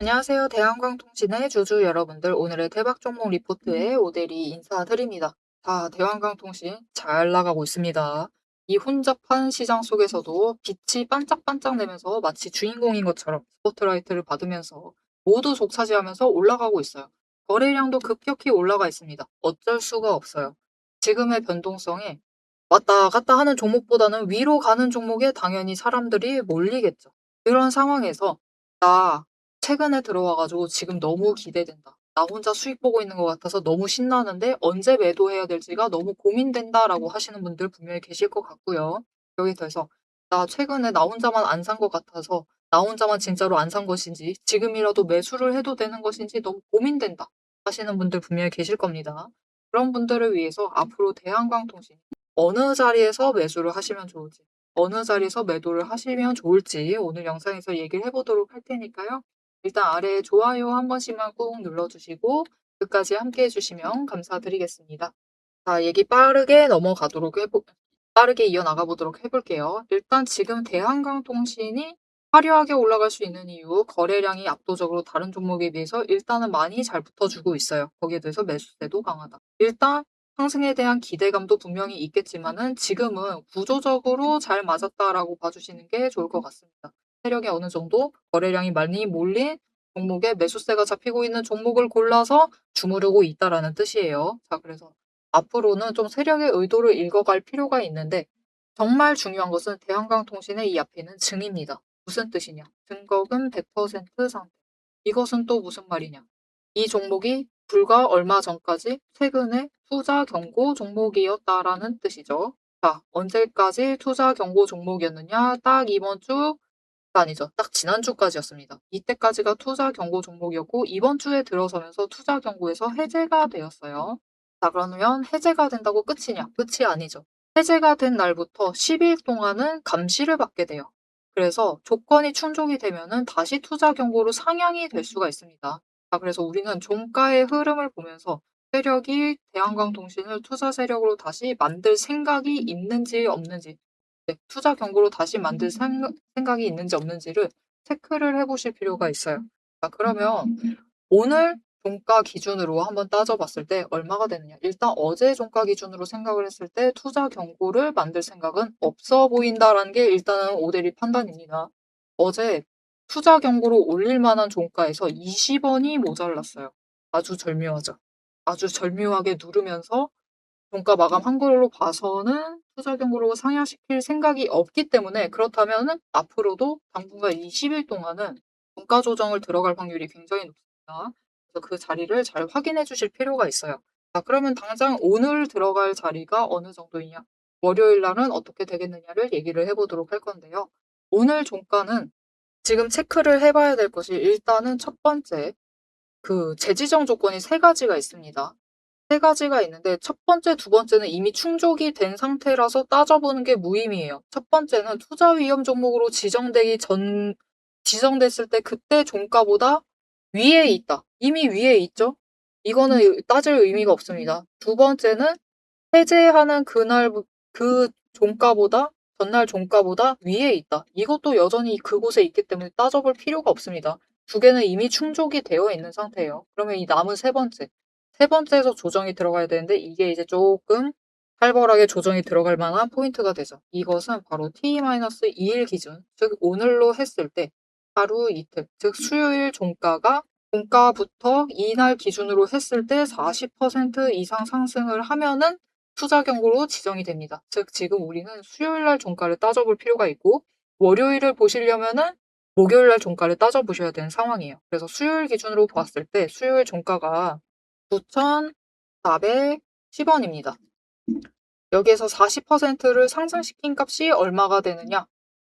안녕하세요. 대한광통신의 주주 여러분들, 오늘의 대박 종목 리포트에 오대리 인사드립니다. 자, 대한광통신 잘 나가고 있습니다. 이 혼잡한 시장 속에서도 빛이 반짝반짝 내면서 마치 주인공인 것처럼 스포트라이트를 받으면서 모두 독차지하면서 올라가고 있어요. 거래량도 급격히 올라가 있습니다. 어쩔 수가 없어요. 지금의 변동성에 왔다 갔다 하는 종목보다는 위로 가는 종목에 당연히 사람들이 몰리겠죠. 그런 상황에서 나 최근에 들어와가지고 지금 너무 기대된다. 나 혼자 수익 보고 있는 것 같아서 너무 신나는데 언제 매도해야 될지가 너무 고민된다라고 하시는 분들 분명히 계실 것 같고요. 여기 더해서 나 최근에 나 혼자만 안 산 것 같아서 나 혼자만 진짜로 안 산 것인지 지금이라도 매수를 해도 되는 것인지 너무 고민된다 하시는 분들 분명히 계실 겁니다. 그런 분들을 위해서 앞으로 대한광통신 어느 자리에서 매수를 하시면 좋을지, 어느 자리에서 매도를 하시면 좋을지 오늘 영상에서 얘기를 해보도록 할 테니까요. 일단 아래에 좋아요 한 번씩만 꾹 눌러주시고 끝까지 함께 해주시면 감사드리겠습니다. 자, 얘기 빠르게 이어나가 보도록 해볼게요. 일단 지금 대한강통신이 화려하게 올라갈 수 있는 이유, 거래량이 압도적으로 다른 종목에 비해서 일단은 많이 잘 붙어주고 있어요. 거기에 대해서 매수세도 강하다. 일단 상승에 대한 기대감도 분명히 있겠지만은 지금은 구조적으로 잘 맞았다라고 봐주시는 게 좋을 것 같습니다. 세력이 어느 정도 거래량이 많이 몰린 종목에 매수세가 잡히고 있는 종목을 골라서 주무르고 있다라는 뜻이에요. 자, 그래서 앞으로는 좀 세력의 의도를 읽어갈 필요가 있는데 정말 중요한 것은 대한강통신의 이 앞에 있는 증입니다. 무슨 뜻이냐? 증거금 100% 상태. 이것은 또 무슨 말이냐? 이 종목이 불과 얼마 전까지 최근에 투자 경고 종목이었다라는 뜻이죠. 자, 언제까지 투자 경고 종목이었느냐? 딱 이번 주 아니죠. 딱 지난주까지였습니다. 이때까지가 투자 경고 종목이었고 이번 주에 들어서면서 투자 경고에서 해제가 되었어요. 자, 그러면 해제가 된다고 끝이냐? 끝이 아니죠. 해제가 된 날부터 10일 동안은 감시를 받게 돼요. 그래서 조건이 충족이 되면은 다시 투자 경고로 상향이 될 수가 있습니다. 자, 그래서 우리는 종가의 흐름을 보면서 세력이 대한광통신을 투자 세력으로 다시 만들 생각이 있는지 없는지, 네, 투자 경고로 다시 만들 생각이 있는지 없는지를 체크를 해보실 필요가 있어요. 자, 그러면 오늘 종가 기준으로 한번 따져봤을 때 얼마가 되느냐. 일단 어제 종가 기준으로 생각을 했을 때 투자 경고를 만들 생각은 없어 보인다라는 게 일단은 오대리 판단입니다. 어제 투자 경고로 올릴 만한 종가에서 20원이 모자랐어요. 아주 절묘하죠. 아주 절묘하게 누르면서 종가 마감한 걸로 봐서는 투자 경고로 상향시킬 생각이 없기 때문에 그렇다면은 앞으로도 당분간 20일 동안은 종가 조정을 들어갈 확률이 굉장히 높습니다. 그래서 그 자리를 잘 확인해 주실 필요가 있어요. 자, 그러면 당장 오늘 들어갈 자리가 어느 정도이냐? 월요일 날은 어떻게 되겠느냐를 얘기를 해보도록 할 건데요. 오늘 종가는 지금 체크를 해봐야 될 것이 일단은 첫 번째, 그 재지정 조건이 세 가지가 있습니다. 세 가지가 있는데 첫 번째, 두 번째는 이미 충족이 된 상태라서 따져보는 게 무의미해요. 첫 번째는 투자 위험 종목으로 지정됐을 때 그때 종가보다 위에 있다. 이미 위에 있죠? 이거는 따질 의미가 없습니다. 두 번째는 해제하는 그 종가보다 전날 종가보다 위에 있다. 이것도 여전히 그곳에 있기 때문에 따져볼 필요가 없습니다. 두 개는 이미 충족이 되어 있는 상태예요. 그러면 이 남은 세 번째. 세 번째에서 조정이 들어가야 되는데 이게 이제 조금 살벌하게 조정이 들어갈 만한 포인트가 되죠. 이것은 바로 T-2일 기준, 즉 오늘로 했을 때 하루 이틀, 즉 수요일 종가부터 이날 기준으로 했을 때 40% 이상 상승을 하면은 투자 경고로 지정이 됩니다. 즉 지금 우리는 수요일 날 종가를 따져볼 필요가 있고 월요일을 보시려면은 목요일 날 종가를 따져보셔야 되는 상황이에요. 그래서 수요일 기준으로 봤을 때 수요일 종가가 9,410원입니다. 여기에서 40%를 상승시킨 값이 얼마가 되느냐?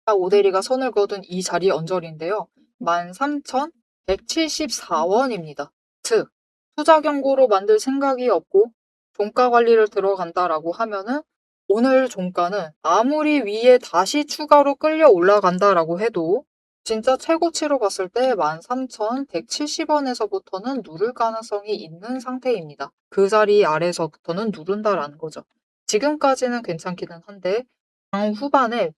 오대리가 선을 그어둔 이 자리 언저리인데요. 13,174원입니다. 즉, 투자 경고로 만들 생각이 없고 종가 관리를 들어간다라고 하면은 오늘 종가는 아무리 위에 다시 추가로 끌려 올라간다라고 해도 진짜 최고치로 봤을 때 13,170원에서부터는 누를 가능성이 있는 상태입니다. 그 자리 아래서부터는 누른다라는 거죠. 지금까지는 괜찮기는 한데 장 후반에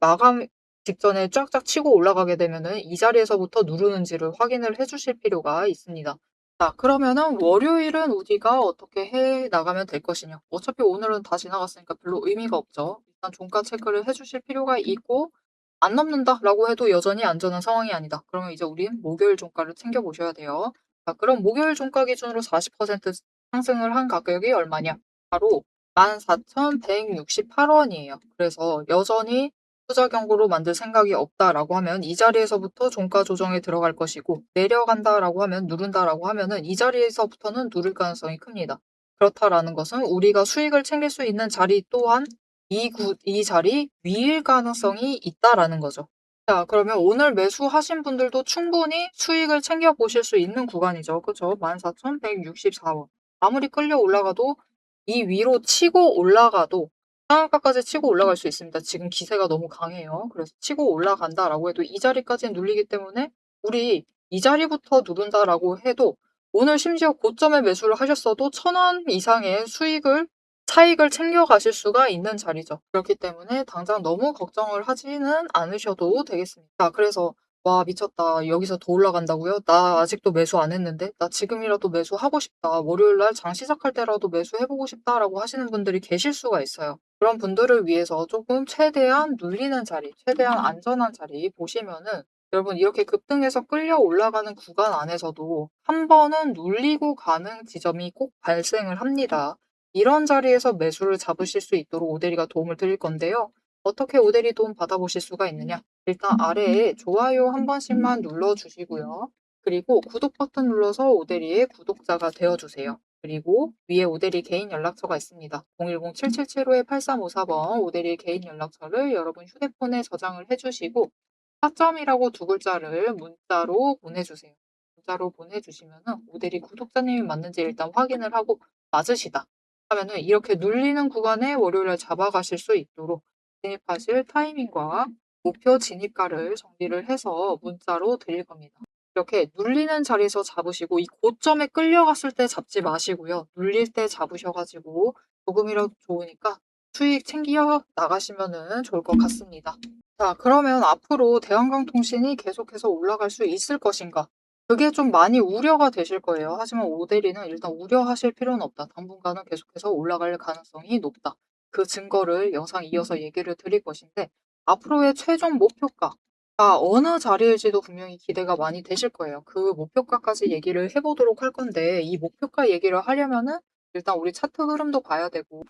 직전에 쫙쫙 치고 올라가게 되면은 이 자리에서부터 누르는지를 확인을 해 주실 필요가 있습니다. 자, 그러면은 월요일은 우리가 어떻게 해 나가면 될 것이냐. 어차피 오늘은 다 지나갔으니까 별로 의미가 없죠. 일단 종가 체크를 해 주실 필요가 있고, 안 넘는다라고 해도 여전히 안전한 상황이 아니다. 그러면 이제 우린 목요일 종가를 챙겨 보셔야 돼요. 자, 그럼 목요일 종가 기준으로 40% 상승을 한 가격이 얼마냐? 바로 14,168원이에요. 그래서 여전히 투자 경고로 만들 생각이 없다라고 하면 이 자리에서부터 종가 조정에 들어갈 것이고, 내려간다라고 하면, 누른다라고 하면은 이 자리에서부터는 누를 가능성이 큽니다. 그렇다라는 것은 우리가 수익을 챙길 수 있는 자리 또한 이 자리 위일 가능성이 있다라는 거죠. 자, 그러면 오늘 매수하신 분들도 충분히 수익을 챙겨 보실 수 있는 구간이죠. 그죠? 14,164원. 아무리 끌려 올라가도 이 위로 치고 올라가도 상한가까지 치고 올라갈 수 있습니다. 지금 기세가 너무 강해요. 그래서 치고 올라간다라고 해도 이 자리까지는 눌리기 때문에 우리 이 자리부터 누른다라고 해도 오늘 심지어 고점에 매수를 하셨어도 1,000원 이상의 차익을 챙겨 가실 수가 있는 자리죠. 그렇기 때문에 당장 너무 걱정을 하지는 않으셔도 되겠습니다. 자, 그래서 "와 미쳤다. 여기서 더 올라간다고요? 나 아직도 매수 안 했는데. 나 지금이라도 매수하고 싶다. 월요일 날 장 시작할 때라도 매수해 보고 싶다."라고 하시는 분들이 계실 수가 있어요. 그런 분들을 위해서 조금 최대한 눌리는 자리, 최대한 안전한 자리 보시면은, 여러분 이렇게 급등해서 끌려 올라가는 구간 안에서도 한 번은 눌리고 가는 지점이 꼭 발생을 합니다. 이런 자리에서 매수를 잡으실 수 있도록 오대리가 도움을 드릴 건데요. 어떻게 오대리 도움 받아보실 수가 있느냐? 일단 아래에 좋아요 한 번씩만 눌러주시고요. 그리고 구독 버튼 눌러서 오대리의 구독자가 되어주세요. 그리고 위에 오대리 개인 연락처가 있습니다. 010-7775-8354번 오대리 개인 연락처를 여러분 휴대폰에 저장을 해주시고, 타점이라고 두 글자를 문자로 보내주세요. 문자로 보내주시면은 오대리 구독자님이 맞는지 일단 확인을 하고, 맞으시다 하면은 이렇게 눌리는 구간에 월요일날 잡아가실 수 있도록 진입하실 타이밍과 목표 진입가를 정리를 해서 문자로 드릴 겁니다. 이렇게 눌리는 자리에서 잡으시고, 이 고점에 끌려갔을 때 잡지 마시고요. 눌릴 때 잡으셔 가지고 조금이라도 좋으니까 수익 챙겨 나가시면은 좋을 것 같습니다. 자, 그러면 앞으로 대한강통신이 계속해서 올라갈 수 있을 것인가? 그게 좀 많이 우려가 되실 거예요. 하지만 오대리는 일단 우려하실 필요는 없다. 당분간은 계속해서 올라갈 가능성이 높다. 그 증거를 영상 이어서 얘기를 드릴 것인데, 앞으로의 최종 목표가 어느 자리일지도 분명히 기대가 많이 되실 거예요. 그 목표가까지 얘기를 해보도록 할 건데, 이 목표가 얘기를 하려면은 일단 우리 차트 흐름도 봐야 되고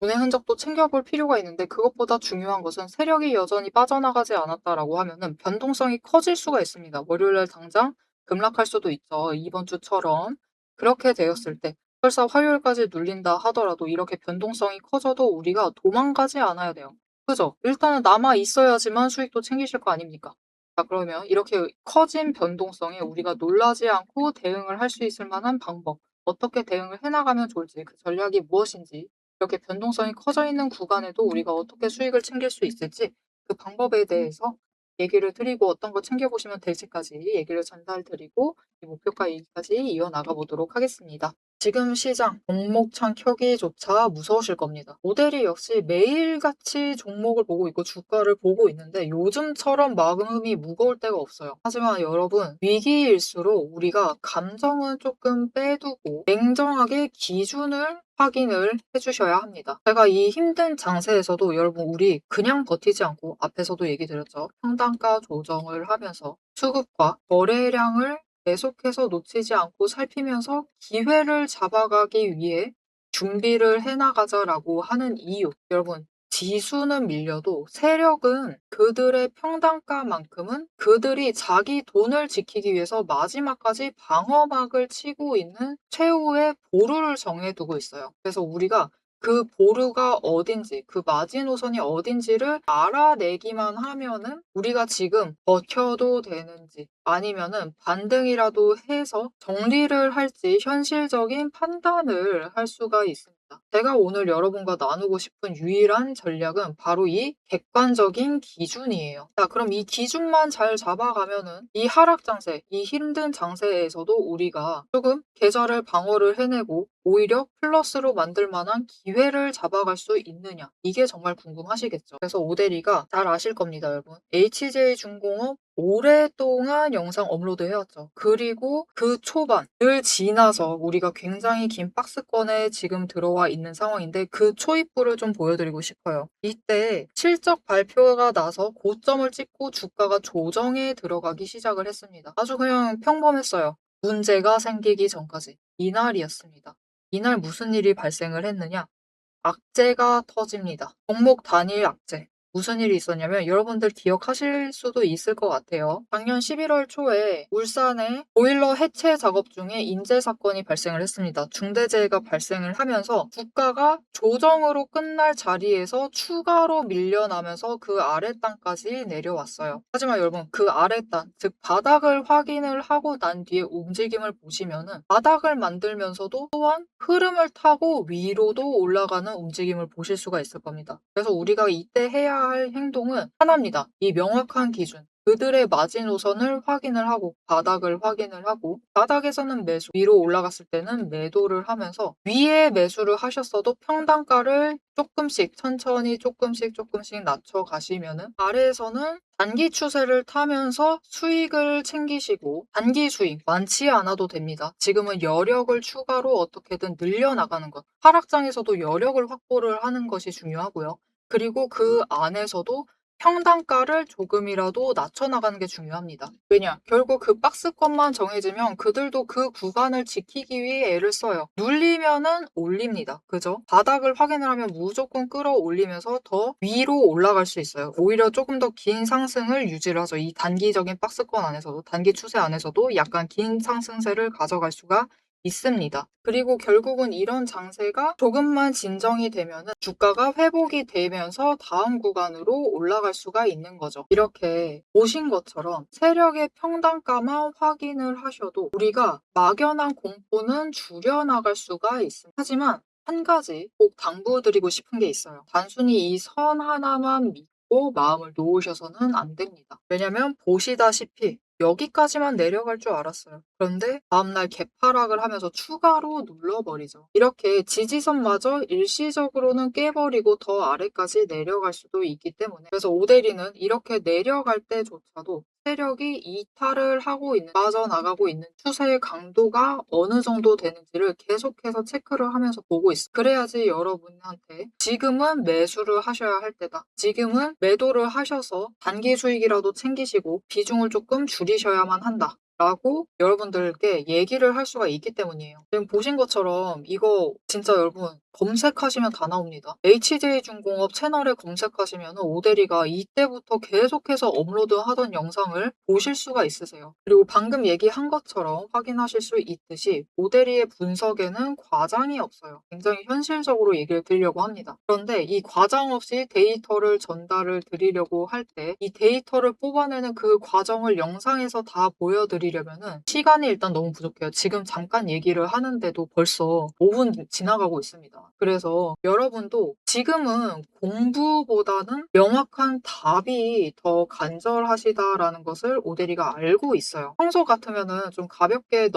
운의 흔적도 챙겨볼 필요가 있는데, 그것보다 중요한 것은 세력이 여전히 빠져나가지 않았다라고 하면은 변동성이 커질 수가 있습니다. 월요일날 당장 급락할 수도 있죠. 이번 주처럼. 그렇게 되었을 때 설사 화요일까지 눌린다 하더라도 이렇게 변동성이 커져도 우리가 도망가지 않아야 돼요. 그죠? 일단은 남아 있어야지만 수익도 챙기실 거 아닙니까? 자, 그러면 이렇게 커진 변동성에 우리가 놀라지 않고 대응을 할 수 있을 만한 방법, 어떻게 대응을 해나가면 좋을지, 그 전략이 무엇인지, 이렇게 변동성이 커져 있는 구간에도 우리가 어떻게 수익을 챙길 수 있을지, 그 방법에 대해서 얘기를 드리고 어떤 거 챙겨보시면 될지까지 얘기를 전달드리고 이 목표가 얘기까지 이어나가 보도록 하겠습니다. 지금 시장 종목창 켜기조차 무서우실 겁니다. 모델이 역시 매일같이 종목을 보고 있고 주가를 보고 있는데 요즘처럼 마음이 무거울 때가 없어요. 하지만 여러분, 위기일수록 우리가 감정은 조금 빼두고 냉정하게 기준을 확인을 해주셔야 합니다. 제가 이 힘든 장세에서도 여러분, 우리 그냥 버티지 않고 앞에서도 얘기 드렸죠. 평단가 조정을 하면서 수급과 거래량을 계속해서 놓치지 않고 살피면서 기회를 잡아가기 위해 준비를 해나가자라고 하는 이유. 여러분, 지수는 밀려도 세력은 그들의 평단가만큼은 그들이 자기 돈을 지키기 위해서 마지막까지 방어막을 치고 있는 최후의 보루를 정해두고 있어요. 그래서 우리가 그 보루가 어딘지, 그 마지노선이 어딘지를 알아내기만 하면은 우리가 지금 버텨도 되는지 아니면은 반등이라도 해서 정리를 할지 현실적인 판단을 할 수가 있습니다. 제가 오늘 여러분과 나누고 싶은 유일한 전략은 바로 이 객관적인 기준이에요. 자, 그럼 이 기준만 잘 잡아가면은 이 하락 장세, 이 힘든 장세에서도 우리가 조금 계좌를 방어를 해내고 오히려 플러스로 만들 만한 기회를 잡아갈 수 있느냐. 이게 정말 궁금하시겠죠. 그래서 오대리가 잘 아실 겁니다, 여러분. HJ중공업 오랫동안 영상 업로드 해왔죠. 그리고 그 초반을 지나서 우리가 굉장히 긴 박스권에 지금 들어와 있는 상황인데 그 초입부를 좀 보여드리고 싶어요. 이때 실적 발표가 나서 고점을 찍고 주가가 조정에 들어가기 시작을 했습니다. 아주 그냥 평범했어요. 문제가 생기기 전까지. 이날이었습니다. 이날 무슨 일이 발생을 했느냐? 악재가 터집니다. 종목 단일 악재. 무슨 일이 있었냐면 여러분들 기억하실 수도 있을 것 같아요. 작년 11월 초에 울산에 보일러 해체 작업 중에 인재 사건이 발생을 했습니다. 중대재해가 발생을 하면서 주가가 조정으로 끝날 자리에서 추가로 밀려나면서 그 아랫단까지 내려왔어요. 하지만 여러분 그 아랫단, 즉 바닥을 확인을 하고 난 뒤에 움직임을 보시면은 바닥을 만들면서도 또한 흐름을 타고 위로도 올라가는 움직임을 보실 수가 있을 겁니다. 그래서 우리가 이때 해야 할 행동은 하나입니다. 이 명확한 기준. 그들의 마지노선을 확인을 하고 바닥을 확인을 하고 바닥에서는 매수, 위로 올라갔을 때는 매도를 하면서 위에 매수를 하셨어도 평단가를 조금씩 천천히 조금씩 낮춰 가시면은 아래에서는 단기 추세를 타면서 수익을 챙기시고 단기 수익 많지 않아도 됩니다. 지금은 여력을 추가로 어떻게든 늘려나가는 것. 하락장에서도 여력을 확보를 하는 것이 중요하고요. 그리고 그 안에서도 평단가를 조금이라도 낮춰나가는 게 중요합니다. 왜냐? 결국 그 박스권만 정해지면 그들도 그 구간을 지키기 위해 애를 써요. 눌리면은 올립니다. 그죠? 바닥을 확인을 하면 무조건 끌어올리면서 더 위로 올라갈 수 있어요. 오히려 조금 더 긴 상승을 유지를 하죠. 이 단기적인 박스권 안에서도, 단기 추세 안에서도 약간 긴 상승세를 가져갈 수가 있습니다. 그리고 결국은 이런 장세가 조금만 진정이 되면은 주가가 회복이 되면서 다음 구간으로 올라갈 수가 있는 거죠. 이렇게 보신 것처럼 세력의 평단가만 확인을 하셔도 우리가 막연한 공포는 줄여나갈 수가 있습니다. 하지만 한 가지 꼭 당부드리고 싶은 게 있어요. 단순히 이 선 하나만 믿고 마음을 놓으셔서는 안 됩니다. 왜냐면 보시다시피 여기까지만 내려갈 줄 알았어요. 그런데 다음날 개파락을 하면서 추가로 눌러버리죠. 이렇게 지지선마저 일시적으로는 깨버리고 더 아래까지 내려갈 수도 있기 때문에 그래서 오데리는 이렇게 내려갈 때조차도 세력이 이탈을 하고 있는, 빠져나가고 있는 추세의 강도가 어느 정도 되는지를 계속해서 체크를 하면서 보고 있어요. 그래야지 여러분한테 지금은 매수를 하셔야 할 때다. 지금은 매도를 하셔서 단기 수익이라도 챙기시고 비중을 조금 줄이셔야만 한다. 라고 여러분들께 얘기를 할 수가 있기 때문이에요. 지금 보신 것처럼 이거 진짜 여러분 검색하시면 다 나옵니다. HJ중공업 채널에 검색하시면 오대리가 이때부터 계속해서 업로드하던 영상을 보실 수가 있으세요. 그리고 방금 얘기한 것처럼 확인하실 수 있듯이 오대리의 분석에는 과장이 없어요. 굉장히 현실적으로 얘기를 드리려고 합니다. 그런데 이 과장 없이 데이터를 전달을 드리려고 할 때 이 데이터를 뽑아내는 그 과정을 영상에서 다 보여드리려면은 시간이 일단 너무 부족해요. 지금 잠깐 얘기를 하는데도 벌써 5분 지나가고 있습니다. 그래서 여러분도 지금은 공부보다는 명확한 답이 더 간절하시다라는 것을 오대리가 알고 있어요. 평소 같으면은 좀 가볍게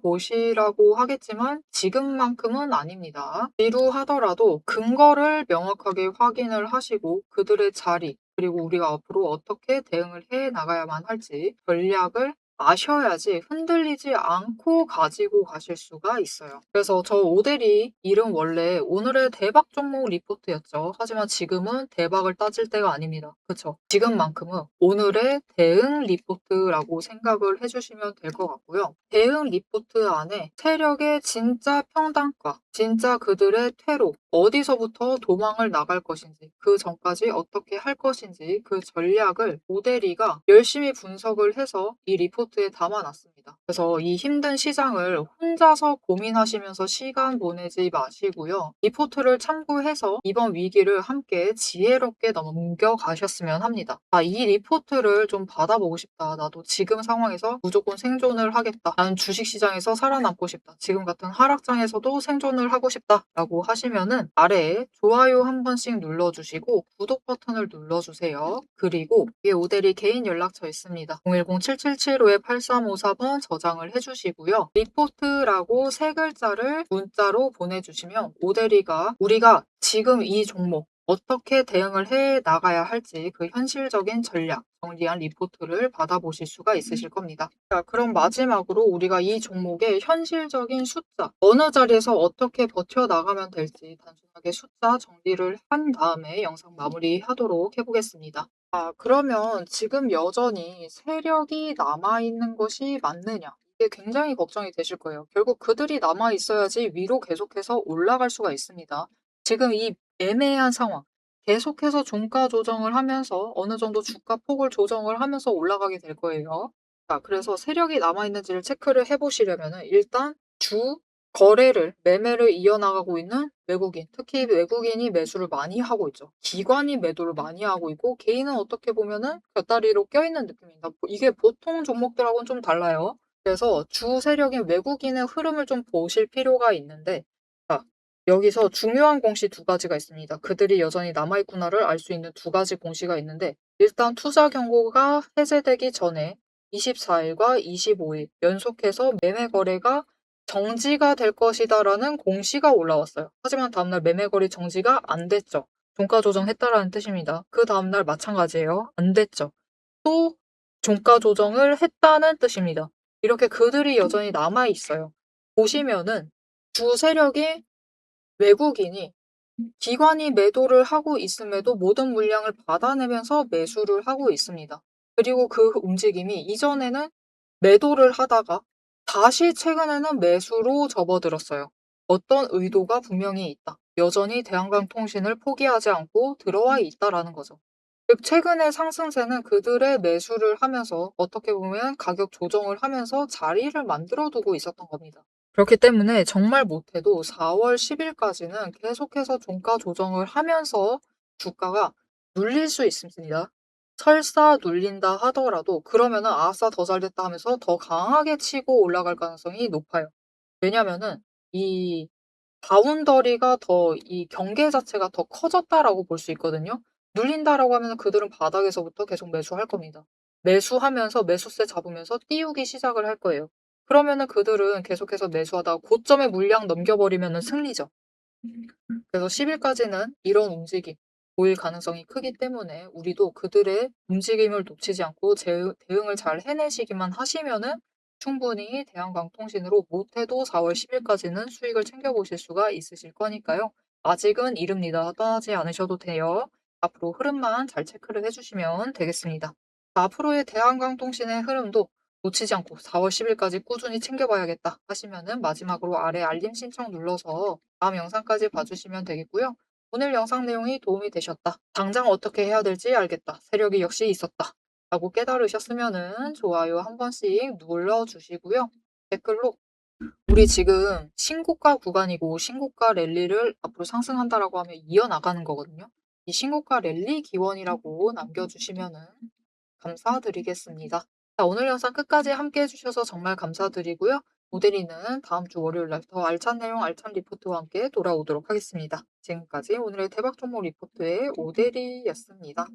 넘겨보시라고 하겠지만 지금만큼은 아닙니다. 지루하더라도 근거를 명확하게 확인을 하시고 그들의 자리, 그리고 우리가 앞으로 어떻게 대응을 해 나가야만 할지 전략을 아셔야지 흔들리지 않고 가지고 가실 수가 있어요. 그래서 저 오대리 이름 원래 오늘의 대박 종목 리포트였죠. 하지만 지금은 대박을 따질 때가 아닙니다. 그쵸? 지금만큼은 오늘의 대응 리포트라고 생각을 해주시면 될 것 같고요. 대응 리포트 안에 세력의 진짜 평단가, 진짜 그들의 퇴로, 어디서부터 도망을 나갈 것인지, 그 전까지 어떻게 할 것인지 그 전략을 오대리가 열심히 분석을 해서 이 리포트 리포트에 담아 놨습니다. 그래서 이 힘든 시장을 혼자서 고민하시면서 시간 보내지 마시고요. 리포트를 참고해서 이번 위기를 함께 지혜롭게 넘겨가셨으면 합니다. 이 리포트를 좀 받아보고 싶다. 나도 지금 상황에서 무조건 생존을 하겠다. 나는 주식시장에서 살아남고 싶다. 지금 같은 하락장에서도 생존을 하고 싶다. 라고 하시면은 아래에 좋아요 한 번씩 눌러주시고 구독 버튼을 눌러주세요. 그리고 위에 오대리 개인 연락처 있습니다. 010-7775-8354번 저장을 해주시고요. 리포트라고 세 글자를 문자로 보내주시면 오대리가 우리가 지금 이 종목 어떻게 대응을 해 나가야 할지 그 현실적인 전략, 정리한 리포트를 받아보실 수가 있으실 겁니다. 자, 그럼 마지막으로 우리가 이 종목의 현실적인 숫자, 어느 자리에서 어떻게 버텨나가면 될지 단순하게 숫자 정리를 한 다음에 영상 마무리하도록 해보겠습니다. 그러면 지금 여전히 세력이 남아있는 것이 맞느냐? 이게 굉장히 걱정이 되실 거예요. 결국 그들이 남아있어야지 위로 계속해서 올라갈 수가 있습니다. 지금 이 애매한 상황, 계속해서 종가 조정을 하면서 어느 정도 주가 폭을 조정을 하면서 올라가게 될 거예요. 자, 그래서 세력이 남아있는지를 체크를 해보시려면은 일단 주 거래를, 매매를 이어나가고 있는 외국인, 특히 외국인이 매수를 많이 하고 있죠. 기관이 매도를 많이 하고 있고, 개인은 어떻게 보면은 곁다리로 껴있는 느낌입니다. 이게 보통 종목들하고는 좀 달라요. 그래서 주 세력인 외국인의 흐름을 좀 보실 필요가 있는데, 자, 여기서 중요한 공시 두 가지가 있습니다. 그들이 여전히 남아있구나를 알 수 있는 두 가지 공시가 있는데, 일단 투자 경고가 해제되기 전에 24일과 25일 연속해서 매매 거래가 정지가 될 것이다라는 공시가 올라왔어요. 하지만 다음날 매매 거래 정지가 안 됐죠. 종가 조정했다라는 뜻입니다. 그 다음날 마찬가지예요. 안 됐죠. 또 종가 조정을 했다는 뜻입니다. 이렇게 그들이 여전히 남아 있어요. 보시면은 주 세력이 외국인이 기관이 매도를 하고 있음에도 모든 물량을 받아내면서 매수를 하고 있습니다. 그리고 그 움직임이 이전에는 매도를 하다가 다시 최근에는 매수로 접어들었어요. 어떤 의도가 분명히 있다. 여전히 대한강통신을 포기하지 않고 들어와 있다라는 거죠. 즉 최근의 상승세는 그들의 매수를 하면서 어떻게 보면 가격 조정을 하면서 자리를 만들어 두고 있었던 겁니다. 그렇기 때문에 정말 못해도 4월 10일까지는 계속해서 종가 조정을 하면서 주가가 눌릴 수 있습니다. 설사 눌린다 하더라도 그러면은 아싸 더 잘됐다 하면서 더 강하게 치고 올라갈 가능성이 높아요. 왜냐면은 이 바운더리가 더 이 경계 자체가 더 커졌다라고 볼 수 있거든요. 눌린다라고 하면은 그들은 바닥에서부터 계속 매수할 겁니다. 매수하면서 매수세 잡으면서 띄우기 시작을 할 거예요. 그러면은 그들은 계속해서 매수하다가 고점에 물량 넘겨버리면은 승리죠. 그래서 10 일까지는 이런 움직임 보일 가능성이 크기 때문에 우리도 그들의 움직임을 놓치지 않고 대응을 잘 해내시기만 하시면은 충분히 대한강통신으로 못해도 4월 10 일까지는 수익을 챙겨보실 수가 있으실 거니까요. 아직은 이릅니다. 떠나지 않으셔도 돼요. 앞으로 흐름만 잘 체크를 해주시면 되겠습니다. 앞으로의 대한강통신의 흐름도 놓치지 않고 4월 10 일까지 꾸준히 챙겨봐야겠다 하시면은 마지막으로 아래 알림 신청 눌러서 다음 영상까지 봐주시면 되겠고요. 오늘 영상 내용이 도움이 되셨다. 당장 어떻게 해야 될지 알겠다. 세력이 역시 있었다. 라고 깨달으셨으면은 좋아요 한 번씩 눌러주시고요. 댓글로 우리 지금 신고가 구간이고 신고가 랠리를 앞으로 상승한다라고 하면 이어나가는 거거든요. 이 신고가 랠리 기원이라고 남겨주시면은 감사드리겠습니다. 자, 오늘 영상 끝까지 함께 해주셔서 정말 감사드리고요. 모델이는 다음 주 월요일 날 더 알찬 내용, 알찬 리포트와 함께 돌아오도록 하겠습니다. 지금까지 오늘의 대박 종목 리포트의 오대리였습니다.